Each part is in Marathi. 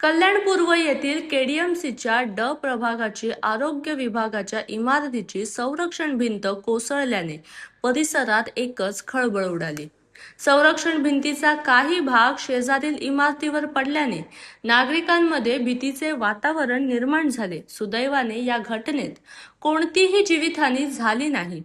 कल्याण पूर्व येथील केडीएमसीच्या ड प्रभागाची आरोग्य विभागाच्या इमारतीची संरक्षण भिंत कोसळल्याने परिसरात एकच खळबळ उडाली। संरक्षण भिंतीचा काही भाग शेजारील इमारतीवर पडल्याने नागरिकांमध्ये भीतीचे वातावरण निर्माण झाले। सुदैवाने या घटनेत कोणतीही जीवितहानी झाली नाही।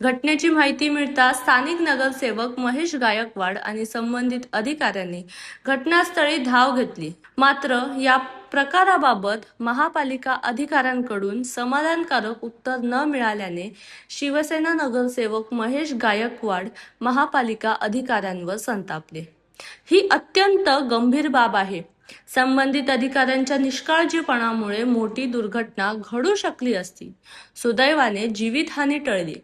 घटनेची माहिती मिळताच स्थानिक नगरसेवक महेश गायकवाड आणि संबंधित अधिकाऱ्यांनी घटनास्थळी धाव घेतली। मात्र या प्रकाराबाबत महापालिका अधिकाऱ्यांकडून समाधानकारक उत्तर न मिळाल्याने शिवसेना नगरसेवक महेश गायकवाड महापालिका अधिकाऱ्यांवर संतापले। ही अत्यंत गंभीर बाब आहे। संबंधित अधिकाऱ्यांच्या निष्काळजीपणामुळे मोठी दुर्घटना घडू शकली असती। सुदैवाने जीवितहानी टळली।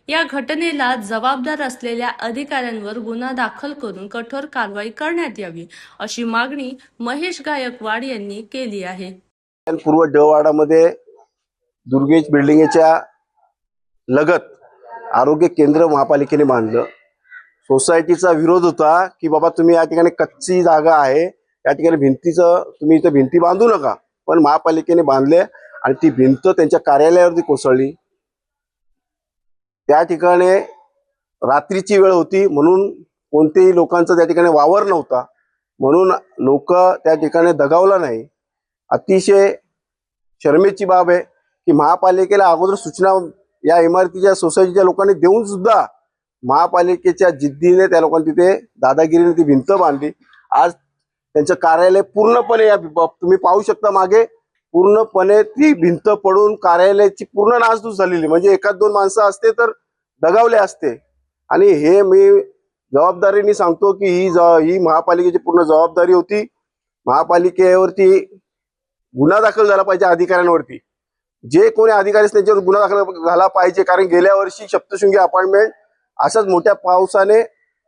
या घटनेला जबाबदार असलेल्या अधिकाऱ्यांवर गुन्हा दाखल करून कठोर कारवाई करण्यात यावी अशी मागणी महेश गायकवाड यांनी केली आहे। पूर्व ड वाडामध्ये दुर्गेश बिल्डिंगच्या लगत आरोग्य केंद्र महापालिकेने बांधलं। सोसायटीचा विरोध होता की बाबा तुम्ही या ठिकाणी कच्ची जागा आहे, या ठिकाणी भिंतीचं तुम्ही इथे भिंती बांधू नका, पण महापालिकेने बांधले आणि ती भिंत त्यांच्या कार्यालयावरती कोसळली। त्या ठिकाणी रात्रीची वेळ होती म्हणून कोणत्याही लोकांचा त्या ठिकाणी वावर नव्हता, म्हणून लोक त्या ठिकाणी दगावला नाही। अतिशय शर्मेची बाब आहे की महापालिकेला अगोदर सूचना या इमारतीच्या सोसायटीच्या लोकांनी देऊन सुद्धा महापालिकेच्या जिद्दीने त्या लोकांनी तिथे दादागिरीने ती भिंत बांधली। आज त्यांचं कार्यालय पूर्णपणे या तुम्ही पाहू शकता मागे पूर्णपणे ती भिंत पडून कार्यालयाची पूर्ण नासधूस झालेली, म्हणजे एखाद दोन माणसं असते तर दगावले असते। आणि हे मी जबाबदारीने सांगतो की ही महापालिकेची पूर्ण जबाबदारी होती। महापालिकेवरती गुन्हा दाखल झाला पाहिजे, अधिकाऱ्यांवरती जे कोणी अधिकारी त्यांच्यावर गुन्हा दाखल झाला पाहिजे, कारण गेल्या वर्षी सप्तशृंगी अपार्टमेंट अशाच मोठ्या पावसाने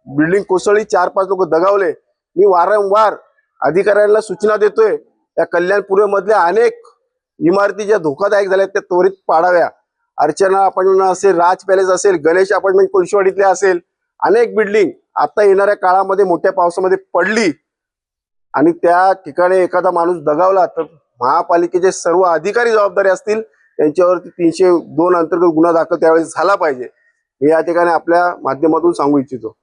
बिल्डिंग कोसळली, 4-5 लोक दगावले। मी वारंवार अधिकाऱ्यांना सूचना देतोय या कल्याण पूर्व मधल्या अनेक इमारती ज्या धोकादायक झाल्या त्या त्वरित पाडाव्या। अर्चना अपार्टमेंट असेल, राज पॅलेस असेल, गणेश अपार्टमेंट कोळशीवाडीतले असेल, अनेक बिल्डिंग आता येणाऱ्या काळामध्ये मोठ्या पावसामध्ये पडली आणि त्या ठिकाणी एखादा माणूस दगावला तर महापालिकेचे सर्व अधिकारी जबाबदारी असतील, त्यांच्यावरती 302 अंतर्गत गुन्हा दाखल त्यावेळेस झाला पाहिजे। मी या ठिकाणी आपल्या माध्यमातून सांगू इच्छितो।